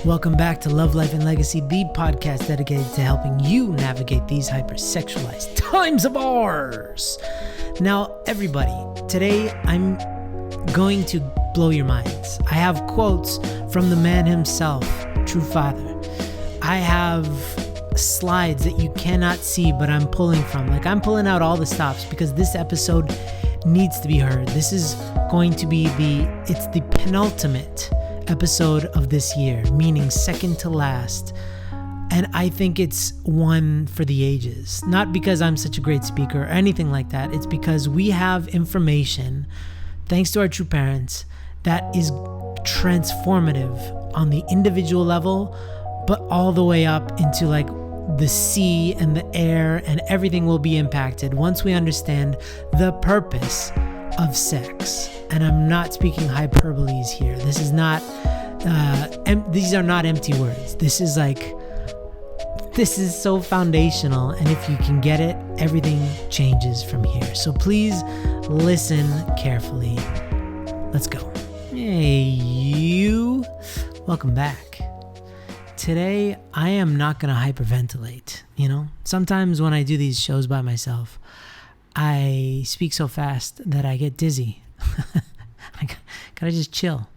Welcome back to Love, Life, and Legacy, the podcast dedicated to helping you navigate these hypersexualized times of ours. Now, everybody, today I'm going to blow your minds. I have quotes from the man himself, True Father. I have slides that you cannot see, but I'm pulling from. Like, I'm pulling out all the stops because this episode needs to be heard. This is going to be the penultimate episode of this year, meaning second to last. And I think it's one for the ages. Not because I'm such a great speaker or anything like that. It's because we have information, thanks to our true parents, that is transformative on the individual level, but all the way up into like the sea and the air, and everything will be impacted once we understand the purpose of sex. And I'm not speaking hyperboles here. This is not, these are not empty words. This is so foundational. And if you can get it, everything changes from here. So please listen carefully. Let's go. Hey, you. Welcome back. Today, I am not going to hyperventilate. Sometimes when I do these shows by myself, I speak so fast that I get dizzy. I gotta just chill.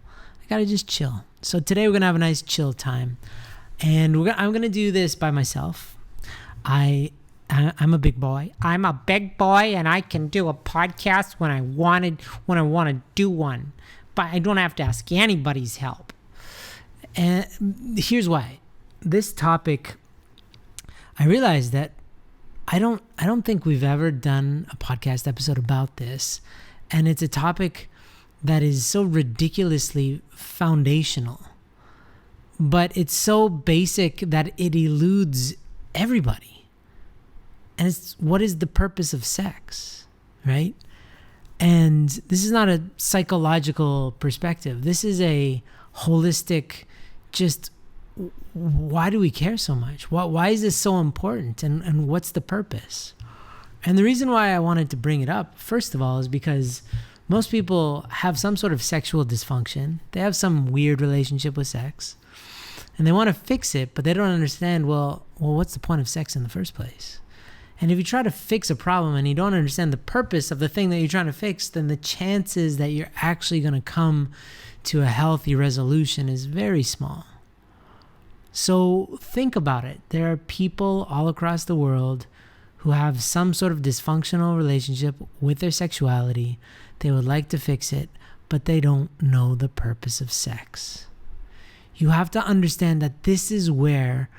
So today we're gonna have a nice chill time, and I'm gonna do this by myself. I'm a big boy. I'm a big boy, and I can do a podcast when I want to do one, but I don't have to ask anybody's help. And here's why. This topic, I realized that I don't think we've ever done a podcast episode about this. And it's a topic that is so ridiculously foundational. But it's so basic that it eludes everybody. And it's, what is the purpose of sex, right? And this is not a psychological perspective. This is a holistic, just why do we care so much? Why is this so important? And what's the purpose? And the reason why I wanted to bring it up, first of all, is because most people have some sort of sexual dysfunction. They have some weird relationship with sex. And they want to fix it, but they don't understand, well, what's the point of sex in the first place? And if you try to fix a problem and you don't understand the purpose of the thing that you're trying to fix, then the chances that you're actually going to come to a healthy resolution is very small. So think about it. There are people all across the world who have some sort of dysfunctional relationship with their sexuality. They would like to fix it, but they don't know the purpose of sex. You have to understand that this is where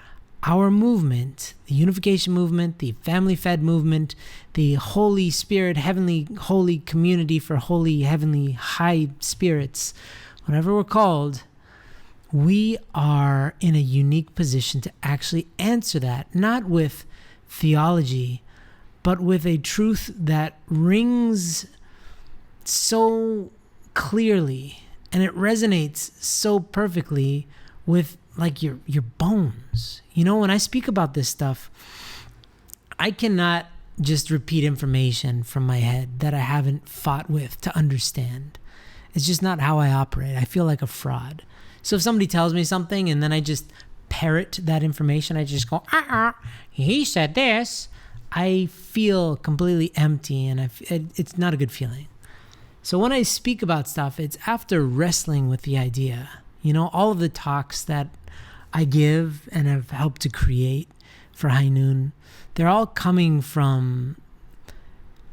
our movement, the unification movement, the family fed movement, the Holy Spirit, heavenly, holy community for holy, heavenly, high spirits, whatever we're called, we are in a unique position to actually answer that, not with theology, but with a truth that rings so clearly and it resonates so perfectly with like your bones. When I speak about this stuff, I cannot just repeat information from my head that I haven't fought with to understand. It's just not how I operate. I feel like a fraud. So if somebody tells me something and then I just parrot that information, I just go, he said this, I feel completely empty, and it's not a good feeling. So when I speak about stuff, it's after wrestling with the idea. All of the talks that I give and have helped to create for High Noon, they're all coming from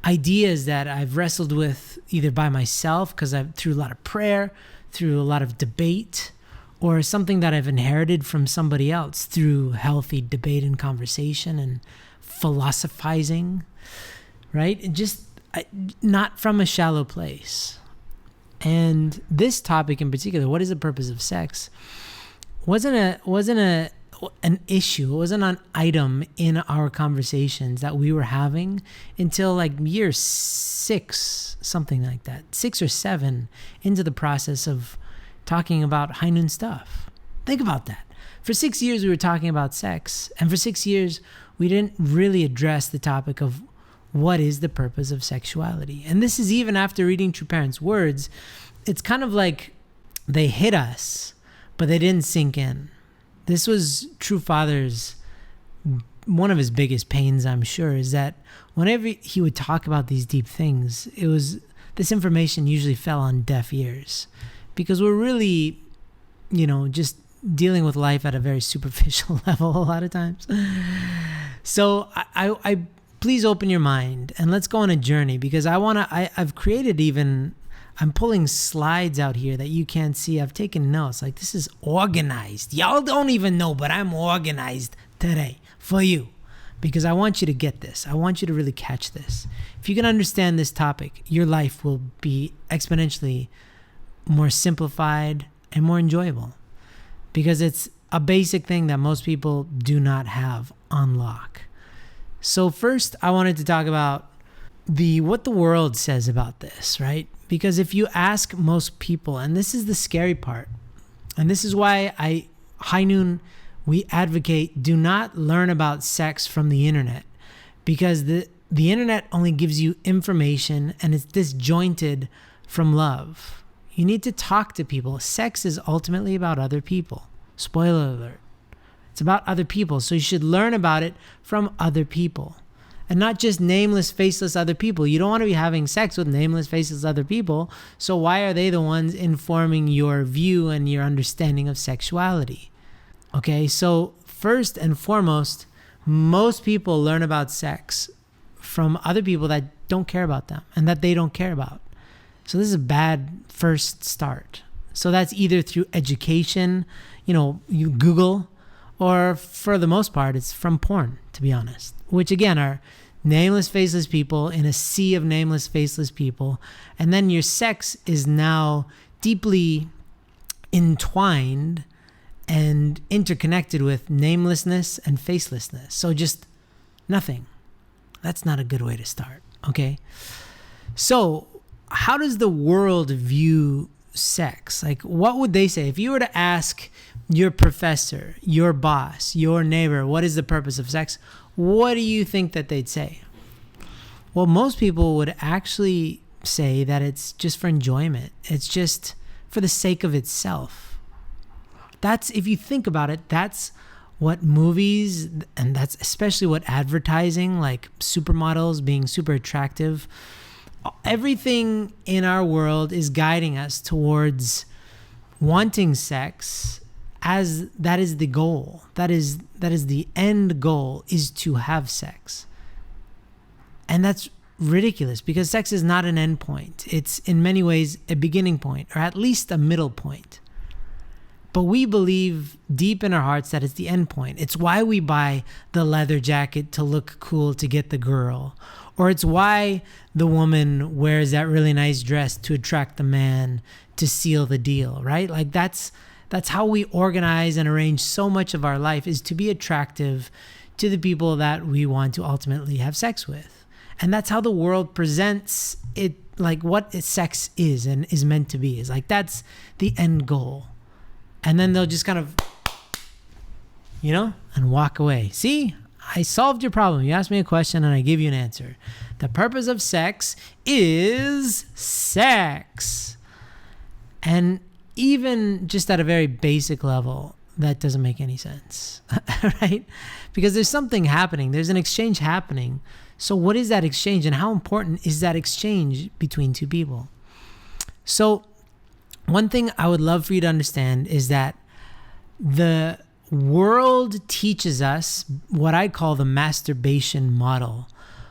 ideas that I've wrestled with either by myself, because I've through a lot of prayer, through a lot of debate, or something that I've inherited from somebody else through healthy debate and conversation and philosophizing, right? Just not from a shallow place. And this topic in particular, what is the purpose of sex, wasn't an issue. It wasn't an item in our conversations that we were having until like year 6, something like that, 6 or 7 into the process of talking about High Noon stuff. Think about that. For 6 years, we were talking about sex. And for 6 years, we didn't really address the topic of what is the purpose of sexuality. And this is even after reading True Parents' words. It's kind of like they hit us, but they didn't sink in. This was True Father's, one of his biggest pains, I'm sure, is that whenever he would talk about these deep things, this information usually fell on deaf ears, because we're really, just dealing with life at a very superficial level a lot of times. So I please open your mind and let's go on a journey, because I've created I'm pulling slides out here that you can't see. I've taken notes. Like, this is organized. Y'all don't even know, but I'm organized today for you, because I want you to get this. I want you to really catch this. If you can understand this topic, your life will be exponentially more simplified and more enjoyable, because it's a basic thing that most people do not have on lock. So first, I wanted to talk about what the world says about this, right? Because if you ask most people, and this is the scary part, and this is why High Noon, we advocate, do not learn about sex from the internet, because the internet only gives you information and it's disjointed from love. You need to talk to people. Sex is ultimately about other people. Spoiler alert. It's about other people. So you should learn about it from other people, and not just nameless, faceless other people. You don't want to be having sex with nameless, faceless other people. So why are they the ones informing your view and your understanding of sexuality? Okay, so first and foremost, most people learn about sex from other people that don't care about them and that they don't care about. So this is a bad first start. So that's either through education, you Google, or for the most part, it's from porn, to be honest, which again are nameless, faceless people in a sea of nameless, faceless people. And then your sex is now deeply entwined and interconnected with namelessness and facelessness. So just nothing. That's not a good way to start, okay? So how does the world view sex? Like, what would they say? If you were to ask your professor, your boss, your neighbor, what is the purpose of sex? What do you think that they'd say? Well, most people would actually say that it's just for enjoyment. It's just for the sake of itself. That's, if you think about it, that's what movies, and that's especially what advertising, like supermodels being super attractive, everything in our world is guiding us towards wanting sex, as that is the goal. That is the end goal, is to have sex. And that's ridiculous, because sex is not an end point. It's in many ways a beginning point, or at least a middle point. But we believe deep in our hearts that it's the end point. It's why we buy the leather jacket to look cool to get the girl. Or it's why the woman wears that really nice dress to attract the man to seal the deal, right? Like that's how we organize and arrange so much of our life, is to be attractive to the people that we want to ultimately have sex with. And that's how the world presents it, like what sex is and is meant to be. Is like, that's the end goal. And then they'll just kind of, and walk away. See, I solved your problem. You asked me a question and I gave you an answer. The purpose of sex is sex. And even just at a very basic level, that doesn't make any sense, right? Because there's something happening. There's an exchange happening. So what is that exchange, and how important is that exchange between two people? So one thing I would love for you to understand is that the world teaches us what I call the masturbation model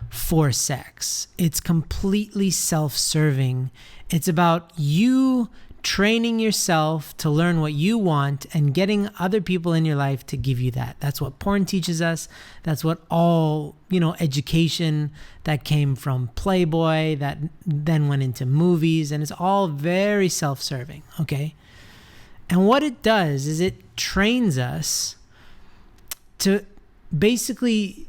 for sex. It's completely self-serving. It's about you training yourself to learn what you want and getting other people in your life to give you that. That's what porn teaches us. That's what all, education that came from Playboy, that then went into movies, and it's all very self-serving, okay? And what it does is it trains us to basically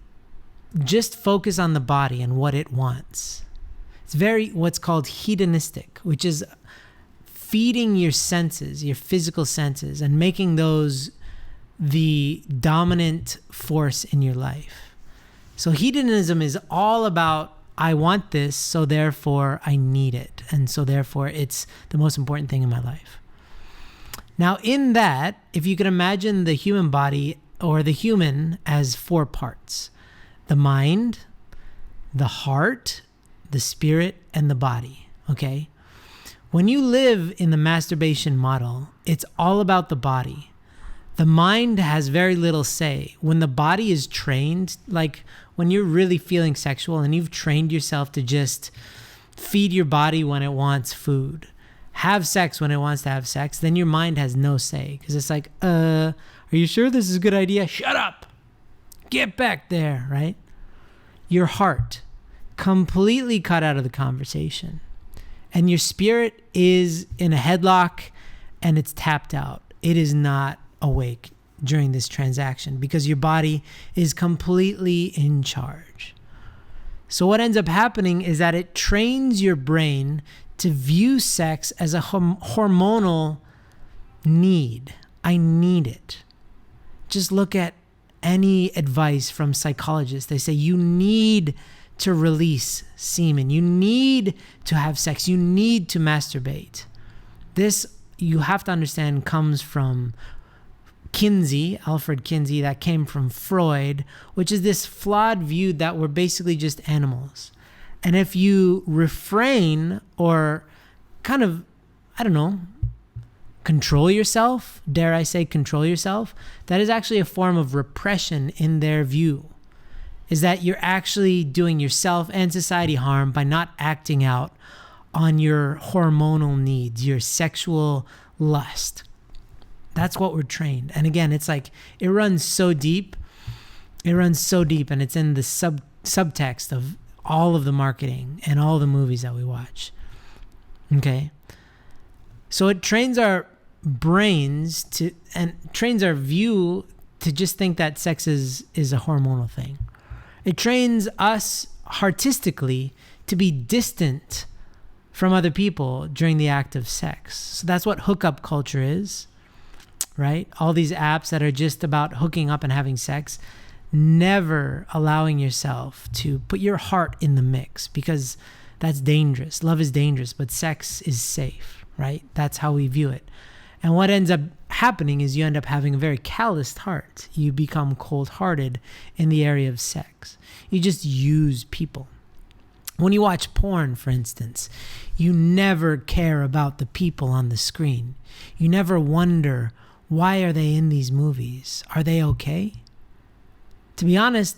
just focus on the body and what it wants. It's very what's called hedonistic, which is feeding your senses, your physical senses, and making those the dominant force in your life. So hedonism is all about, I want this, so therefore I need it. And so therefore it's the most important thing in my life. Now, in that, if you can imagine the human body or the human as 4 parts: the mind, the heart, the spirit, and the body, okay? When you live in the masturbation model, it's all about the body. The mind has very little say. When the body is trained, like when you're really feeling sexual and you've trained yourself to just feed your body when it wants food, have sex when it wants to have sex, then your mind has no say. Because it's like, are you sure this is a good idea? Shut up. Get back there, right? Your heart, completely cut out of the conversation. And your spirit is in a headlock and it's tapped out. It is not awake during this transaction because your body is completely in charge. So what ends up happening is that it trains your brain to view sex as a hormonal need. I need it. Just look at any advice from psychologists. They say you need to release semen. You need to have sex. You need to masturbate. This, you have to understand, comes from Alfred Kinsey, that came from Freud, which is this flawed view that we're basically just animals. And if you refrain or kind of, control yourself, dare I say control yourself, that is actually a form of repression in their view. Is that you're actually doing yourself and society harm by not acting out on your hormonal needs, your sexual lust. That's what we're trained. And again, it's like, it runs so deep, and it's in the subtext of all of the marketing and all the movies that we watch. Okay? So it trains our brains and trains our view to just think that sex is a hormonal thing. It trains us artistically to be distant from other people during the act of sex. So that's what hookup culture is. Right? All these apps that are just about hooking up and having sex, never allowing yourself to put your heart in the mix because that's dangerous. Love is dangerous, but sex is safe, right? That's how we view it. And what ends up happening is you end up having a very calloused heart. You become cold-hearted in the area of sex. You just use people. When you watch porn, for instance, you never care about the people on the screen. You never wonder, why are they in these movies? Are they okay? To be honest,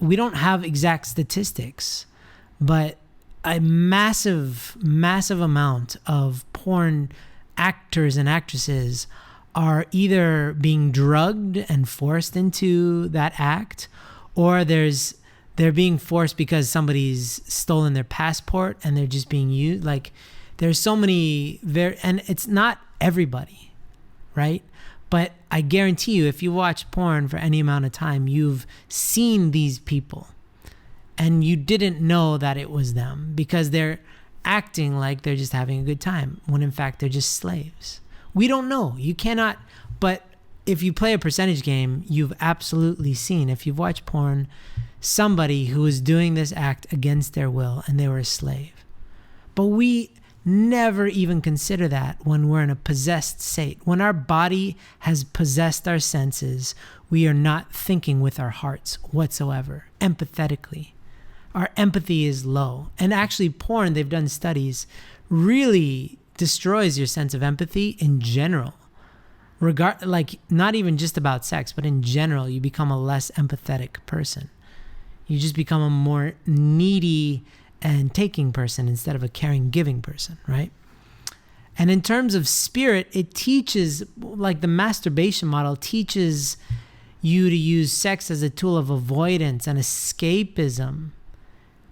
we don't have exact statistics, but a massive amount of porn actors and actresses are either being drugged and forced into that act, or they're being forced because somebody's stolen their passport and they're just being used. Like, there's so many and it's not everybody. Right? But I guarantee you, if you watch porn for any amount of time, you've seen these people and you didn't know that it was them because they're acting like they're just having a good time when in fact they're just slaves. We don't know. You cannot, but if you play a percentage game, you've absolutely seen, if you've watched porn, somebody who was doing this act against their will and they were a slave. But we never even consider that when we're in a possessed state. When our body has possessed our senses, we are not thinking with our hearts whatsoever, empathetically. Our empathy is low. And actually, porn, they've done studies, really destroys your sense of empathy in general. Like, not even just about sex, but in general, you become a less empathetic person. You just become a more needy and taking person instead of a caring, giving person, right? And in terms of spirit, it teaches, like the masturbation model teaches you to use sex as a tool of avoidance and escapism,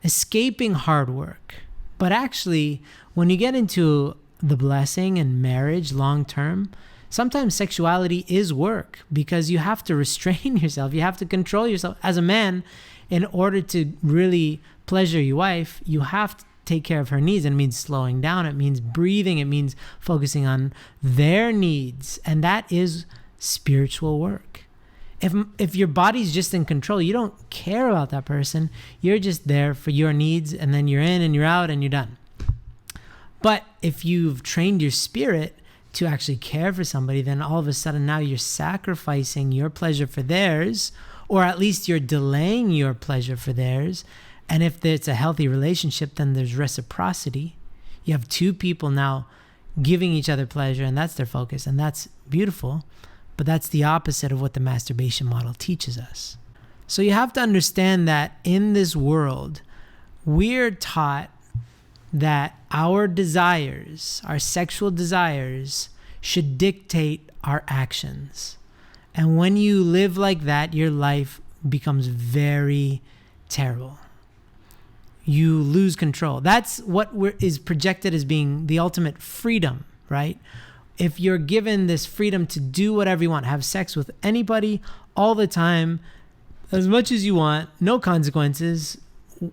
escaping hard work. But actually, when you get into the blessing and marriage long term, sometimes sexuality is work because you have to restrain yourself. You have to control yourself. As a man, in order to really pleasure your wife, you have to take care of her needs. And it means slowing down. It means breathing. It means focusing on their needs. And that is spiritual work. If your body's just in control, you don't care about that person. You're just there for your needs, and then you're in and you're out and you're done. But if you've trained your spirit to actually care for somebody, then all of a sudden now you're sacrificing your pleasure for theirs, or at least you're delaying your pleasure for theirs. And if it's a healthy relationship, then there's reciprocity. You have two people now giving each other pleasure, and that's their focus, and that's beautiful. But that's the opposite of what the masturbation model teaches us. So you have to understand that in this world, we're taught that our desires, our sexual desires, should dictate our actions. And when you live like that, your life becomes very terrible. You lose control. That's what is projected as being the ultimate freedom, right? If you're given this freedom to do whatever you want, have sex with anybody all the time, as much as you want, no consequences,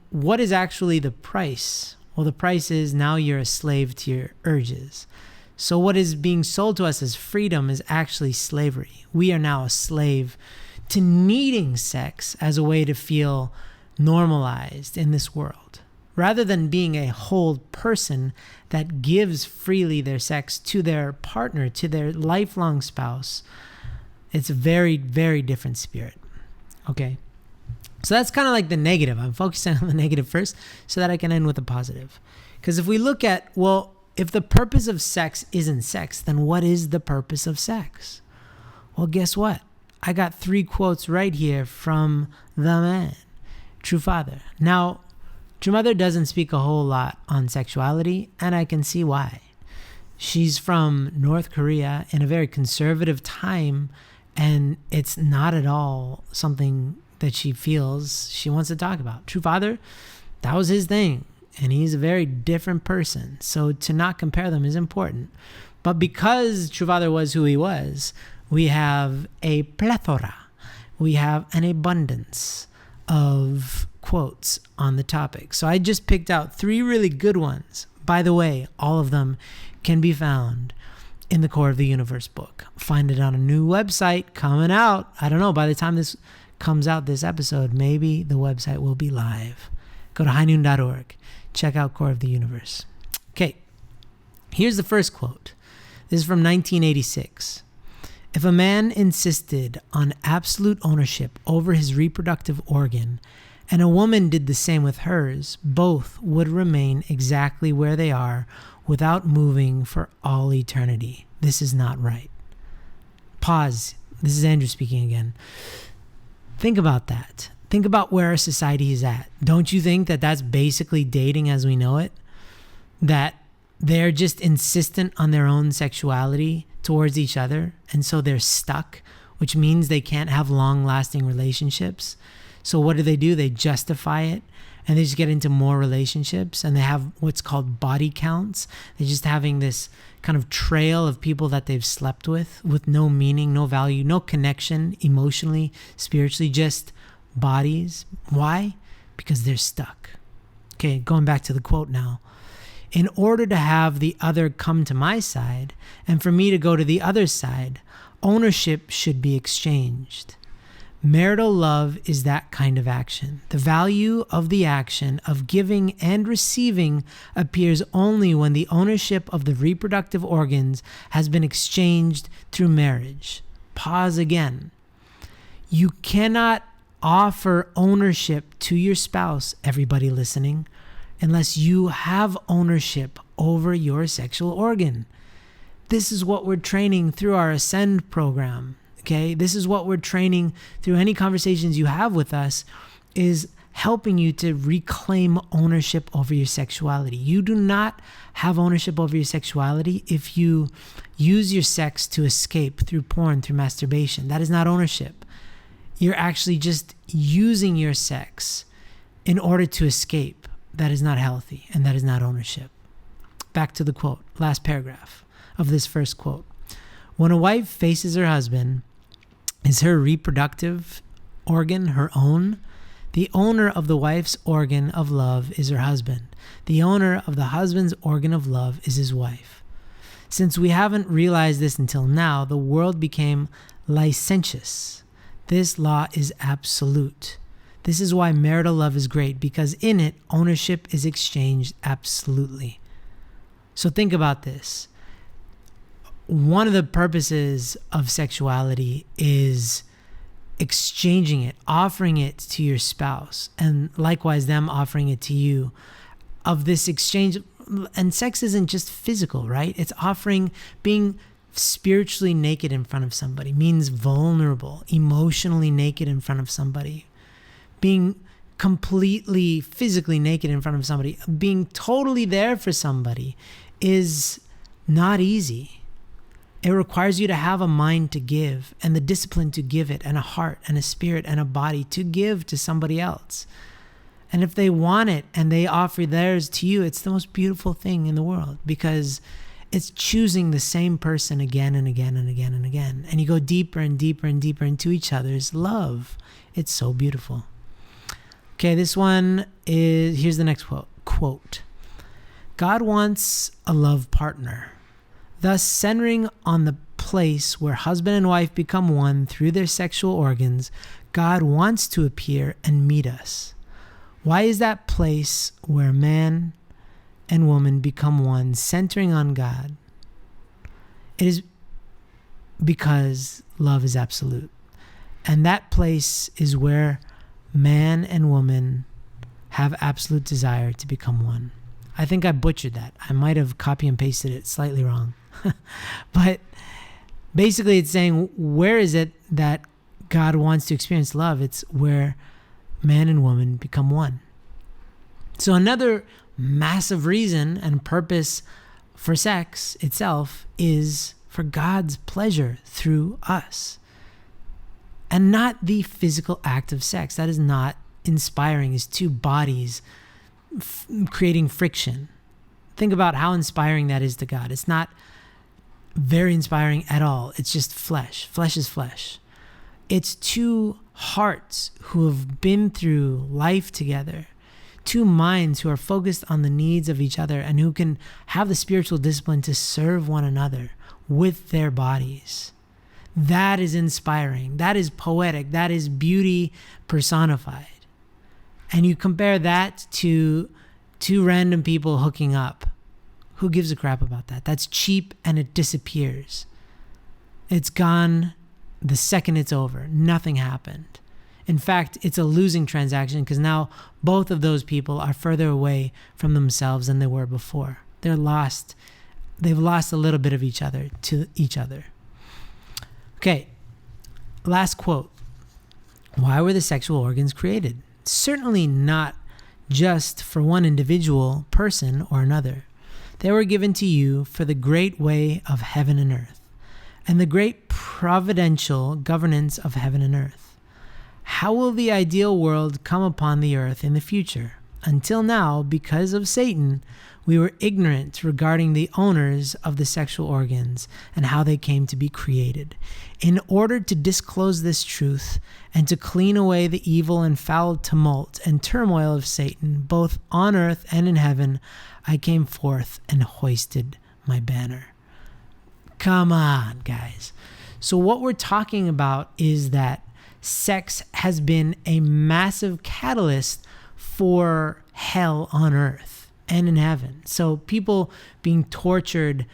what is actually the price? Well, the price is now you're a slave to your urges. So what is being sold to us as freedom is actually slavery. We are now a slave to needing sex as a way to feel normalized in this world, rather than being a whole person that gives freely their sex to their partner, to their lifelong spouse. It's a very, very different spirit. Okay? So that's kind of like the negative. I'm focusing on the negative first so that I can end with the positive. Because if we look at, well, if the purpose of sex isn't sex, then what is the purpose of sex? Well, guess what? I got 3 quotes right here from the man, True Father. Now, True Mother doesn't speak a whole lot on sexuality, and I can see why. She's from North Korea in a very conservative time, and it's not at all something that she feels she wants to talk about. True Father, that was his thing, and he's a very different person. So to not compare them is important. But because True Father was who he was, we have a plethora. We have an abundance of quotes on the topic. So I just picked out 3 really good ones. By the way, all of them can be found in the Core of the Universe book. Find it on a new website coming out. I don't know, by the time this comes out, this episode, maybe the website will be live. Go to highnoon.org. Check out Core of the Universe. Okay, here's the first quote. This is from 1986. If a man insisted on absolute ownership over his reproductive organ, and a woman did the same with hers, both would remain exactly where they are without moving for all eternity. This is not right. Pause. This is Andrew speaking again. Think about that. Think about where our society is at. Don't you think that that's basically dating as we know it? That they're just insistent on their own sexuality towards each other, and so they're stuck, which means they can't have long-lasting relationships. So what do? They justify it, and they just get into more relationships, and they have what's called body counts. They're just having this kind of trail of people that they've slept with no meaning, no value, no connection emotionally, spiritually, just bodies. Why? Because they're stuck. Okay, going back to the quote now. In order to have the other come to my side, and for me to go to the other side, ownership should be exchanged. Marital love is that kind of action. The value of the action of giving and receiving appears only when the ownership of the reproductive organs has been exchanged through marriage. Pause again. You cannot offer ownership to your spouse, everybody listening, unless you have ownership over your sexual organ. This is what we're training through our Ascend program. Okay, this is what we're training through any conversations you have with us, is helping you to reclaim ownership over your sexuality. You do not have ownership over your sexuality if you use your sex to escape through porn, through masturbation. That is not ownership. You're actually just using your sex in order to escape. That is not healthy, and that is not ownership. Back to the quote, last paragraph of this first quote. When a wife faces her husband, is her reproductive organ her own? The owner of the wife's organ of love is her husband. The owner of the husband's organ of love is his wife. Since we haven't realized this until now, the world became licentious. This law is absolute. This is why marital love is great, because in it, ownership is exchanged absolutely. So think about this. one of the purposes of sexuality is exchanging it, offering it to your spouse, and likewise them offering it to you, of this exchange. And sex isn't just physical, right? It's offering, being spiritually naked in front of somebody means vulnerable, emotionally naked in front of somebody, being completely physically naked in front of somebody, being totally there for somebody is not easy. It requires you to have a mind to give and the discipline to give it, and a heart and a spirit and a body to give to somebody else. And if they want it and they offer theirs to you, it's the most beautiful thing in the world, because it's choosing the same person again and again and again and again. And you go deeper and deeper and deeper into each other's love. It's so beautiful. Okay, this one is, here's the next quote. God wants a love partner, thus centering on the place where husband and wife become one through their sexual organs. God wants to appear and meet us. Why is that place where man and woman become one centering on God? It is because love is absolute. And that place is where man and woman have absolute desire to become one. I think I butchered that. I might have copy and pasted it slightly wrong. But basically it's saying, where is it that God wants to experience love? It's where man and woman become one. So another massive reason and purpose for sex itself is for God's pleasure through us, and not the physical act of sex. That is not inspiring. It's two bodies creating friction. Think about how inspiring that is to God. It's not very inspiring at all. It's just flesh. Flesh is flesh. It's two hearts who have been through life together, two minds who are focused on the needs of each other and who can have the spiritual discipline to serve one another with their bodies. That is inspiring. That is poetic. That is beauty personified. And you compare that to two random people hooking up. Who gives a crap about that? That's cheap and it disappears. It's gone the second it's over. Nothing happened. In fact, it's a losing transaction because now both of those people are further away from themselves than they were before. They're lost. They've lost a little bit of each other to each other. Okay, last quote. Why were the sexual organs created? Certainly not just for one individual person or another. They were given to you for the great way of heaven and earth, and the great providential governance of heaven and earth. How will the ideal world come upon the earth in the future? Until now, because of Satan, we were ignorant regarding the owners of the sexual organs and how they came to be created. In order to disclose this truth and to clean away the evil and foul tumult and turmoil of Satan, both on earth and in heaven, I came forth and hoisted my banner. Come on, guys. So what we're talking about is that sex has been a massive catalyst for hell on earth and in heaven. So people being tortured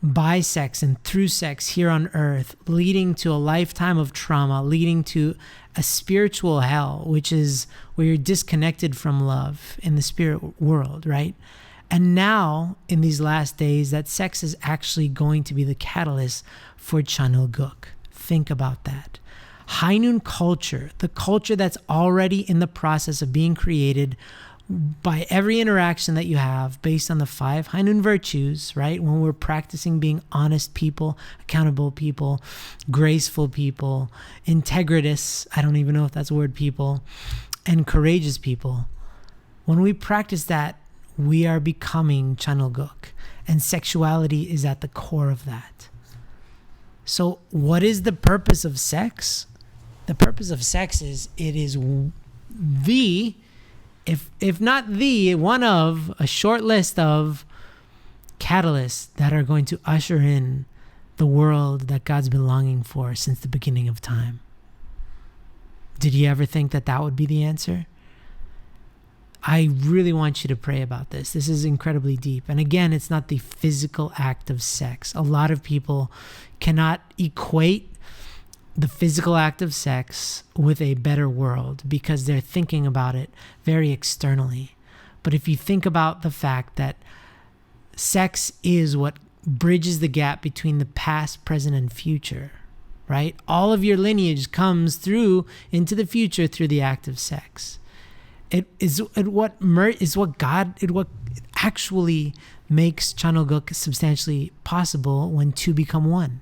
by sex and through sex here on earth, leading to a lifetime of trauma, leading to a spiritual hell, which is where you're disconnected from love in the spirit world, right? And now, in these last days, that sex is actually going to be the catalyst for Chanuguk. Think about that. High noon culture, the culture that's already in the process of being created by every interaction that you have based on the 5 high noon virtues, right? When we're practicing being honest people, accountable people, graceful people, integritous, I don't even know if that's a word, people, and courageous people. When we practice that, we are becoming Chanuguk, and sexuality is at the core of that. So what is the purpose of sex? The purpose of sex is, it is the, if not the, one of a short list of catalysts that are going to usher in the world that God's been longing for since the beginning of time. Did you ever think that that would be the answer? I really want you to pray about this. This is incredibly deep. And again, it's not the physical act of sex. A lot of people cannot equate the physical act of sex with a better world because they're thinking about it very externally. But if you think about the fact that sex is what bridges the gap between the past, present, and future, right? All of your lineage comes through into the future through the act of sex. It what actually makes Chanoguk substantially possible when two become one.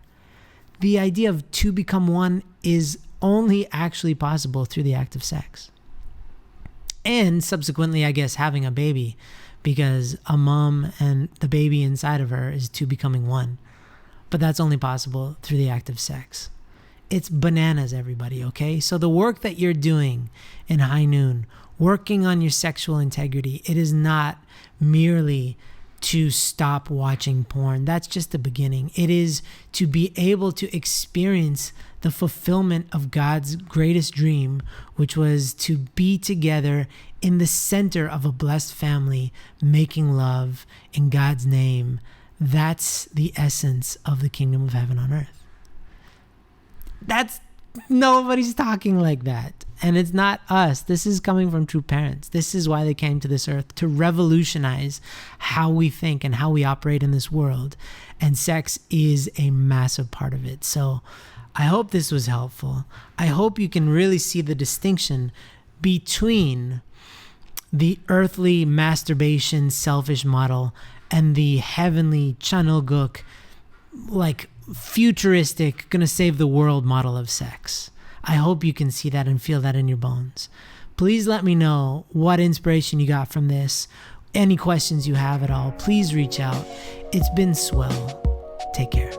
The idea of two become one is only actually possible through the act of sex. And subsequently, I guess, having a baby, because a mom and the baby inside of her is two becoming one. But that's only possible through the act of sex. It's bananas, everybody, okay? So the work that you're doing in High Noon, working on your sexual integrity, it is not merely to stop watching porn. That's just the beginning. It is to be able to experience the fulfillment of God's greatest dream, which was to be together in the center of a blessed family, making love in God's name. That's the essence of the kingdom of heaven on earth. Nobody's talking like that. And it's not us. This is coming from true parents. This is why they came to this earth, to revolutionize how we think and how we operate in this world. And sex is a massive part of it. So I hope this was helpful. I hope you can really see the distinction between the earthly masturbation selfish model and the heavenly Chanoguk, like futuristic, gonna save the world model of sex. I hope you can see that and feel that in your bones. Please let me know what inspiration you got from this. Any questions you have at all, please reach out. It's been swell. Take care.